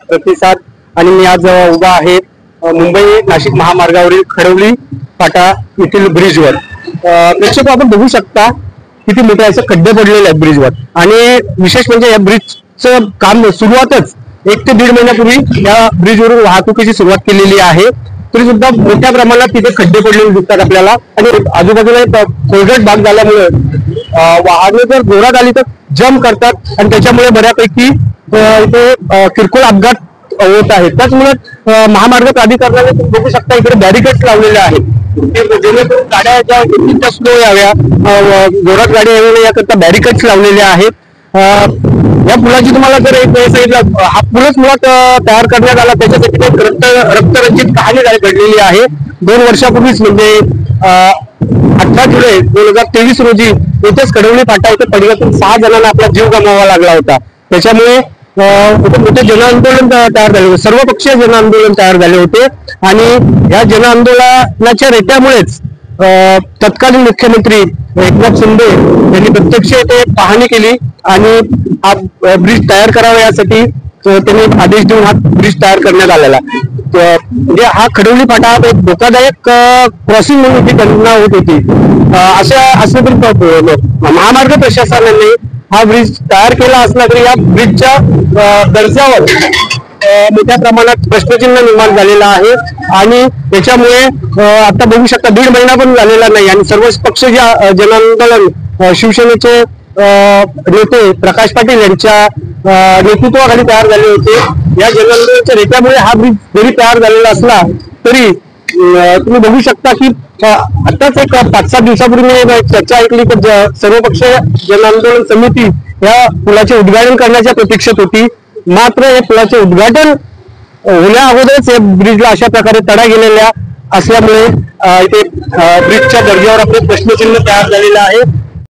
प्रतिसाद आणि मी आज उभा आहे मुंबई नाशिक महामार्गावरील खडवली फाटा येथील ब्रिजवर। प्रेक्षक आपण बघू शकता किती मोठे असे खड्डे पडलेले आहेत ब्रिजवर आणि विशेष म्हणजे या ब्रिजचं काम सुरुवातच 1 ते 1.5 महिन्यापूर्वी या ब्रिजवरून वाहतुकीची सुरुवात केलेली आहे, तरी सुद्धा मोठ्या प्रमाणात तिथे खड्डे पडलेले दिसतात आपल्याला आणि आजूबाजूला खोलगट भाग झाल्यामुळे वाहने जर जोरात आली तर जम करतात आणि त्याच्यामुळे बऱ्यापैकी इथे किरकोळ अपघात होत आहेत। त्याचमुळे महामार्ग प्राधिकरणाने बघू शकता इकडे बॅरिकेड्स लावलेले आहेत जेणेकरून गाड्या ज्या स्लो याव्या, जोरात गाड्या याव्या याकरता बॅरिकेड्स लावलेले आहेत। या पुलाची तुम्हाला जर एक साईडला हा पूलच मुळात तयार करण्यात आला त्याच्यासाठी एक रक्तरंजित कहाणी घडलेली आहे। 2 वर्षापूर्वीच म्हणजे 18 जुलै 2023 रोजी इथेच खडवली फाटा इथे पडल्यातून 6 जणांना आपला जीव गमवावा लागला होता। त्याच्यामुळे मोठे जनआंदोलन तयार झाले होते, सर्वपक्षीय जनआंदोलन तयार झाले होते आणि या जनआंदोलनाच्या रेट्यामुळेच तत्कालीन मुख्यमंत्री एकनाथ शिंदे यांनी प्रत्यक्ष येथे पाहणी केली आणि हा ब्रिज तयार करावा यासाठी त्यांनी आदेश देऊन हा ब्रिज तयार करण्यात आलेला। म्हणजे हा खडवली फाटा एक धोकादायक क्रॉसिंग म्हणून ती घटना होत होती। अशा असं तरी महामार्ग प्रशासनाने हा ब्रिज तयार केला असला तरी या ब्रिजच्या दर्जावर मोठ्या प्रमाणात प्रश्नचिन्ह निर्माण झालेला आहे आणि त्याच्यामुळे आता बघू शकता 1.5 महिना पण झालेला नाही आणि सर्व पक्ष जनआंदोलन शिवसेनेचे नेते प्रकाश पाटील यांच्या नेतृत्वाखाली तयार झाले होते। या जनआंदोलनाच्या नेत्यामुळे हा ब्रिज जरी तयार झालेला असला तरी तुम्ही बघू शकता की आताच एक 5-7 दिवसापूर्वी चर्चा ऐकली तर सर्वपक्ष जनआंदोलन समिती या पुलाचे उद्घाटन करण्याच्या प्रतीक्षेत होती, मात्र या पुलाचे उद्घाटन होण्या अगोदरच या ब्रिजला अशा प्रकारे तडा गेलेल्या असल्यामुळे इथे ब्रिजच्या दर्जावर आपले प्रश्नचिन्ह तयार झालेलं आहे।